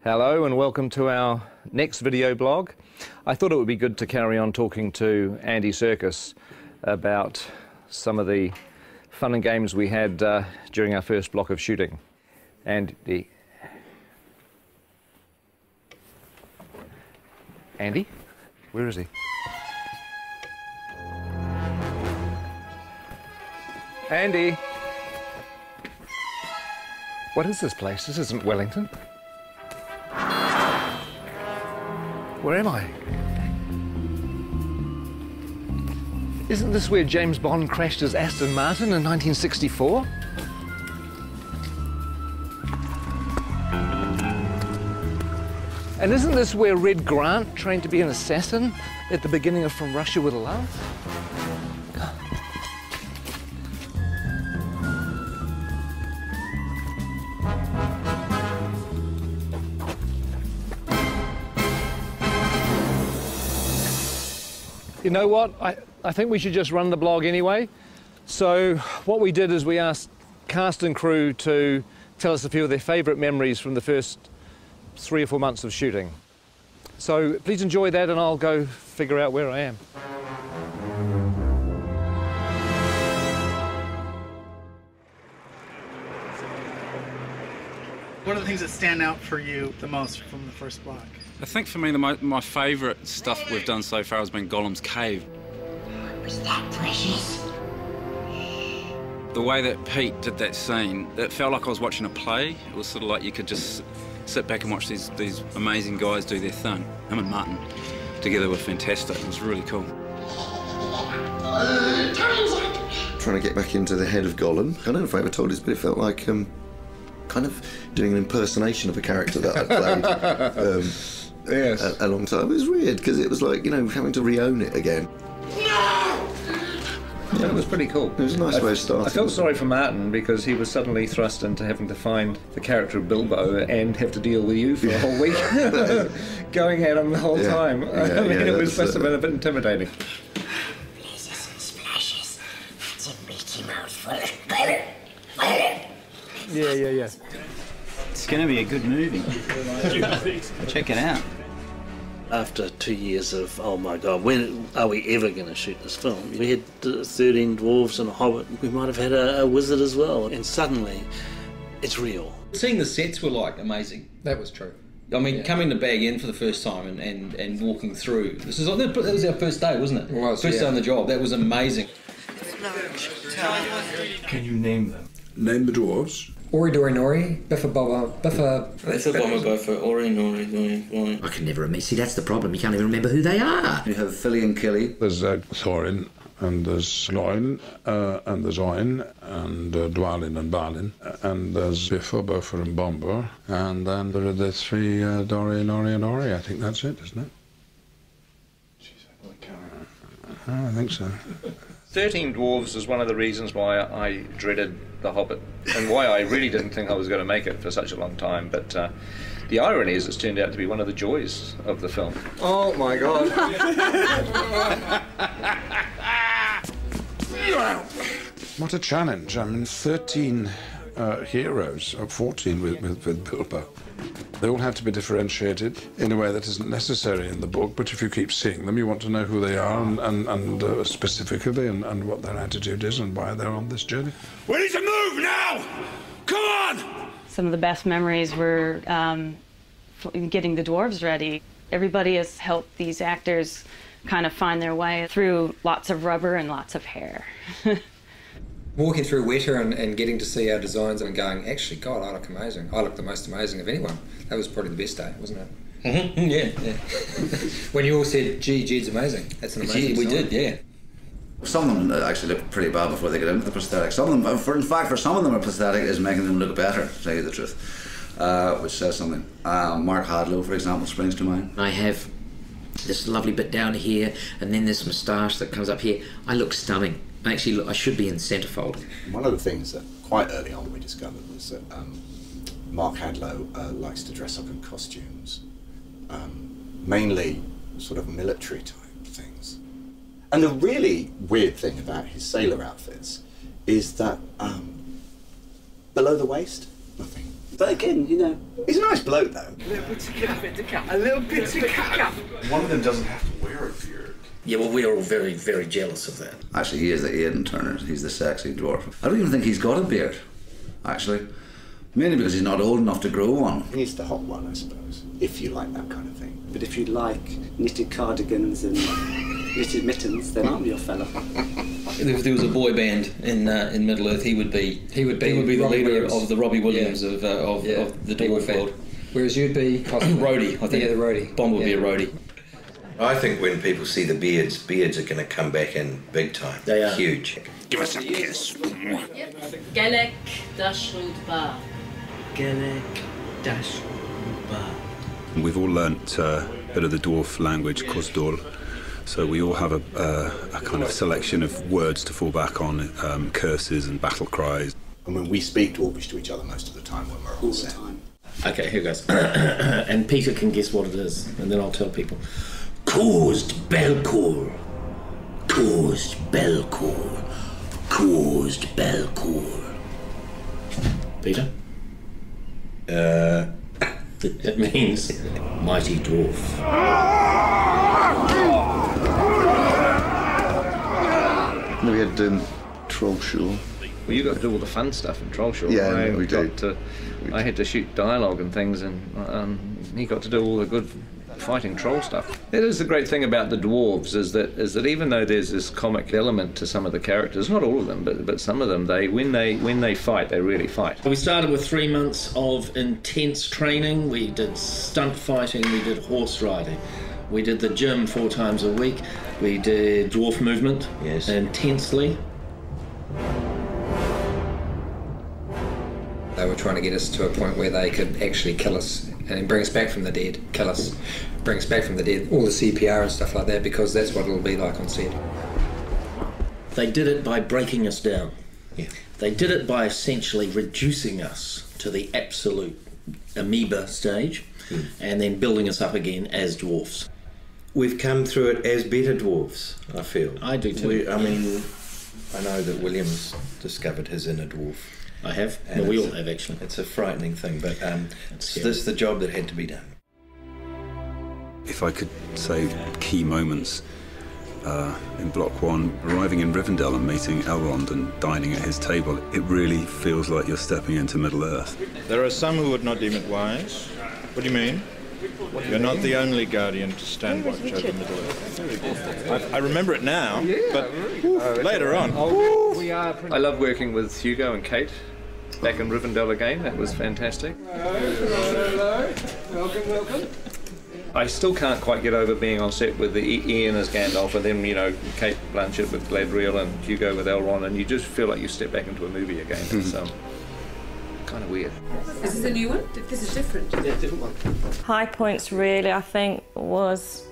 Hello and welcome to our next video blog. I thought it would be good to carry on talking to Andy Serkis about some of the fun and games we had during our first block of shooting. Andy? Where is he? Andy! What is this place? This isn't Wellington. Where am I? Isn't this where James Bond crashed his Aston Martin in 1964? And isn't this where Red Grant trained to be an assassin at the beginning of From Russia with Love? You know what? I think we should just run the blog anyway. So what we did is we asked cast and crew to tell us a few of their favourite memories from the first 3 or 4 months of shooting. So please enjoy that and I'll go figure out where I am. What are the things that stand out for you the most from the first block? I think for me, my favourite stuff we've done so far has been Gollum's cave. Was that precious? The way that Pete did that scene, it felt like I was watching a play. It was sort of like you could just sit back and watch these amazing guys do their thing. Him and Martin together were fantastic. It was really cool. Trying to get back into the head of Gollum. I don't know if I ever told this, but it felt like kind of doing an impersonation of a character that I'd played. Yes. A long time. It was weird because it was like, you know, having to re-own it again. Yeah, it was pretty cool. It was a nice way of starting. I felt sorry for Martin because he was suddenly thrust into having to find the character of Bilbo and have to deal with you for a whole week, going at him the whole time. I mean, it was supposed to have been a bit intimidating. Blizzes and splashes. It's a meaty mouthful. Yeah. It's going to be a good movie. Check it out. After 2 years of, oh my God, when are we ever going to shoot this film? We had 13 dwarves and a hobbit. We might have had a wizard as well. And suddenly, it's real. Seeing the sets were like amazing. That was true. I mean, coming to Bag End for the first time and walking through. That was our first day, wasn't it? It was, First day on the job. That was amazing. Can you name them? Name the dwarves. Ori Dori Nori, Biffa Bobba, Biffa... Biffa Bobba Buffa, Ori Nori Nori. I can never remember. See, that's the problem. You can't even remember who they are. You have Philly and Killy. There's Thorin, and there's Gloin, and there's Oin, and Dwalin and Balin, and there's Biffa, Buffer and Bomber, and then there are the three Dori, Nori and Ori. I think that's it, isn't it? I think so. 13 Dwarves is one of the reasons why I dreaded The Hobbit and why I really didn't think I was going to make it for such a long time. But the irony is it's turned out to be one of the joys of the film. Oh my God. What a challenge. I mean, 13 heroes, or 14 with Bilbo. They all have to be differentiated in a way that isn't necessary in the book, but if you keep seeing them, you want to know who they are and specifically and what their attitude is and why they're on this journey. We need to move now! Come on! Some of the best memories were getting the dwarves ready. Everybody has helped these actors kind of find their way through lots of rubber and lots of hair. Walking through Weta and getting to see our designs and going, actually, God, I look amazing. I look the most amazing of anyone. That was probably the best day, wasn't it? Mm-hmm. Yeah. When you all said, gee, Jed's amazing. That's an amazing We design. did, yeah. Some of them actually looked pretty bad before they got into the prosthetic. Some of them, in fact, for some of them, a prosthetic is making them look better, to tell you the truth, which says something. Mark Hadlow, for example, springs to mind. I have this lovely bit down here, and then this moustache that comes up here. I look stunning. Actually, look, I should be in centrefold. One of the things that quite early on we discovered was that Mark Hadlow likes to dress up in costumes, mainly sort of military type things. And the really weird thing about his sailor outfits is that below the waist, nothing. But again, you know, he's a nice bloke though. A little bit of cap. A little bit of cap. One of them doesn't have to wear a beard. Yeah, well, we're all very, very jealous of that. Actually, he is the Aidan Turner. He's the sexy dwarf. I don't even think he's got a beard, actually. Mainly because he's not old enough to grow one. He's the hot one, I suppose, if you like that kind of thing. But if you like knitted cardigans and knitted mittens, then I'm your fella. If there was a boy band in Middle Earth, he would be the leader Williams. of the Robbie Williams of the dwarf world. Whereas you'd be roadie, I think. Yeah, the roadie. Bond would be a roadie. I think when people see the beards are going to come back in big time. They are. Huge. Give us a kiss. Gelek Dashwood Bar. Gelek Dashwood Bar. We've all learnt a bit of the dwarf language, Cosdor, so we all have a kind of selection of words to fall back on, curses and battle cries. I mean, we speak Dwarvish to each other most of the time when we're on set. Okay, here goes. And Peter can guess what it is, and then I'll tell people. Caused Belcour. Caused Belcour. Caused Belcour. Peter? It means mighty dwarf. We had Trollshaw. Well, you got to do all the fun stuff in Trollshaw. Yeah, we did. I had to shoot dialogue and things, and he got to do all the good fighting troll stuff. That is the great thing about the dwarves is that even though there's this comic element to some of the characters, not all of them, but some of them, when they fight, they really fight. We started with 3 months of intense training. We did stunt fighting, we did horse riding. We did the gym 4 times a week. We did dwarf movement intensely. They were trying to get us to a point where they could actually kill us and bring us back from the dead, kill us, bring us back from the dead, all the CPR and stuff like that, because that's what it'll be like on set. They did it by breaking us down. Yeah. They did it by essentially reducing us to the absolute amoeba stage and then building us up again as dwarfs. We've come through it as better dwarves, I feel. I do too. I know that William's discovered his inner dwarf. I have. Well, we all have, actually. It's a frightening thing, but this is the job that had to be done. If I could say key moments in Block 1, arriving in Rivendell and meeting Elrond and dining at his table, it really feels like you're stepping into Middle-earth. There are some who would not deem it wise. What do you mean? You're not the only guardian to stand watch over Middle-earth. I remember it now, but later on. I love working with Hugo and Kate back in Rivendell again. That was fantastic. Hello. Welcome. I still can't quite get over being on set with Ian as Gandalf and then, Kate Blanchett with Galadriel and Hugo with Elrond, and you just feel like you step back into a movie again. It's kind of weird. Is this a new one? This is different. Yeah, different one. High points really, I think, was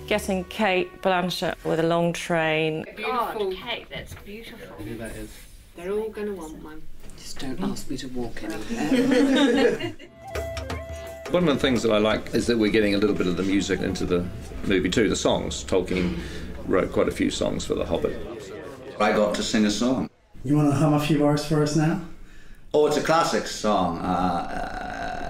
getting Kate Blanchett with a long train. God, Kate, that's beautiful. Who that is? They're all going to want one. Just don't ask me to walk anywhere. One of the things that I like is that we're getting a little bit of the music into the movie too, the songs. Tolkien wrote quite a few songs for The Hobbit. I got to sing a song. You want to hum a few bars for us now? Oh, it's a classic song.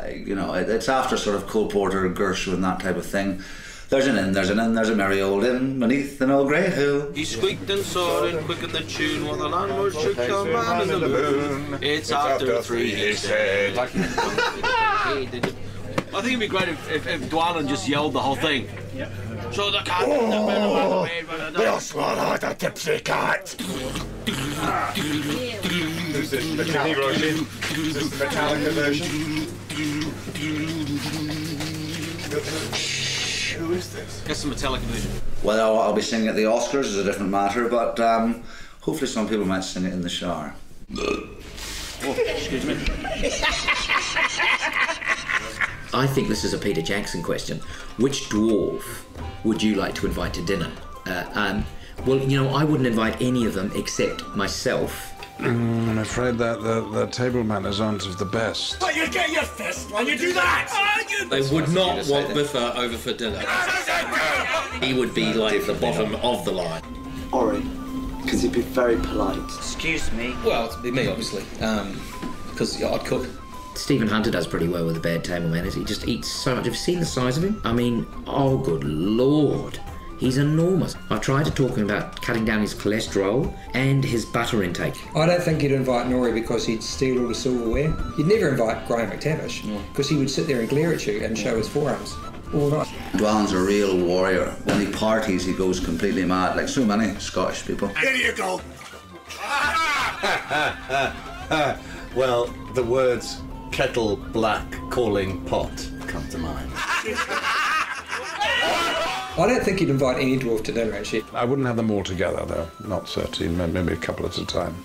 It's after sort of Cole Porter, Gershwin, and that type of thing. There's an inn, there's a merry old inn beneath an old grey hill. He squeaked and sawed and quickened the tune while the landlord shook the man in the moon. It's after 3, he said. I think it'd be great if Dwalin just yelled the whole thing. So the cat They'll swallow the tipsy cat. Is this the Kenny Rogers? Is this the Metallica version? Who is this? Guess the Metallica version. Well, I'll be singing at the Oscars is a different matter, but hopefully some people might sing it in the shower. Oh, excuse me. I think this is a Peter Jackson question. Which dwarf would you like to invite to dinner? Well, I wouldn't invite any of them except myself. I'm afraid that the table manners aren't of the best. But you get your fist when you do that! They would not want Biffa over for dinner. He would be like the bottom of the line. Ori, because he'd be very polite. Excuse me. Well, it'd be me, obviously, because I'd cook. Stephen Hunter does pretty well with the bad table manners. He just eats so much. Have you seen the size of him? I mean, oh good lord. He's enormous. I've tried to talk him about cutting down his cholesterol and his butter intake. I don't think you'd invite Norrie because he'd steal all the silverware. You'd never invite Graham McTavish because he would sit there and glare at you and show his forearms all night. Dwallin's a real warrior. When he parties, he goes completely mad, like so many Scottish people. Here you go. Well, the words kettle black calling pot come to mind. I don't think you'd invite any dwarf to dinner, actually. I wouldn't have them all together, though. Not 13, maybe a couple at a time.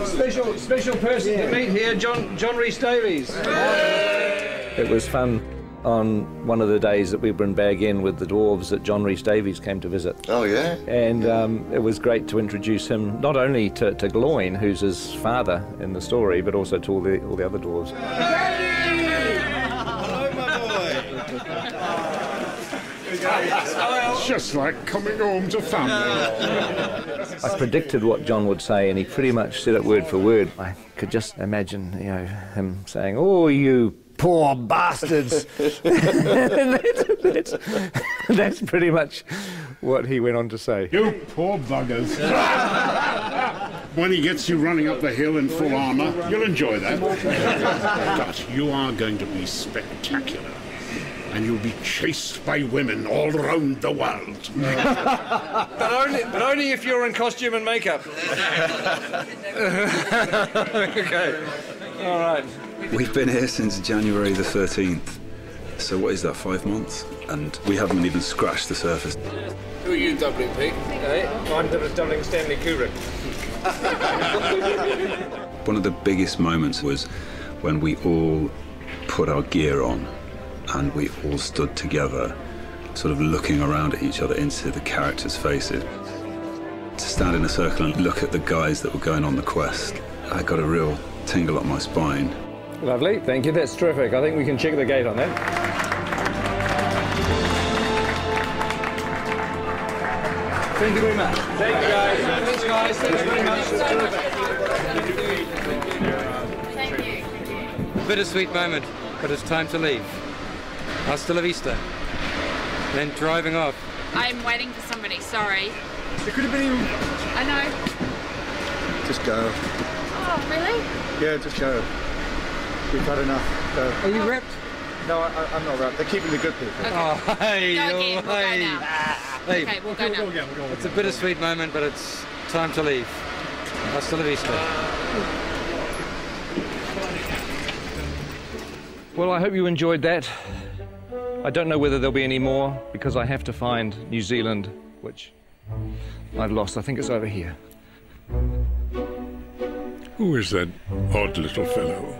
Special person to meet here, John Rhys Davies. It was fun on one of the days that we were in Bag End with the dwarves that John Rhys Davies came to visit. Oh, yeah? And it was great to introduce him not only to Gloin, who's his father in the story, but also to all the other dwarves. Hello, my boy. It's just like coming home to family. I predicted what John would say, and he pretty much said it word for word. I could just imagine, you know, him saying, "Oh, you poor bastards." that's pretty much what he went on to say. You poor buggers. When he gets you running up the hill in full armour, you'll enjoy that. But you are going to be spectacular. And you'll be chased by women all around the world. but only if you're in costume and makeup. Okay. All right. We've been here since January the 13th. So what is that, 5 months? And we haven't even scratched the surface. Who are you doubling, Pete? Hey, I'm doubling Stanley Kubrick. One of the biggest moments was when we all put our gear on and we all stood together, sort of looking around at each other into the characters' faces. To stand in a circle and look at the guys that were going on the quest, I got a real tingle up my spine. Lovely, thank you, that's terrific. I think we can check the gate on that. Thank you very much. Thank you, guys. Thanks, guys. Thanks very much. Thank you. Bittersweet moment, but it's time to leave. Hasta la vista. Then driving off. I'm waiting for somebody, sorry. It could have been you. I know. Just go. Oh, really? Yeah, just go. We've had enough. Go. Are you wrapped? No, I'm not wrapped. They're keeping the good people. Okay. Oh, hey, Go again, we'll go now. Hey. Okay, we'll go now. It's a bittersweet moment, but it's time to leave. Hasta la vista. Well, I hope you enjoyed that. I don't know whether there'll be any more, because I have to find New Zealand, which I've lost. I think it's over here. Who is that odd little fellow?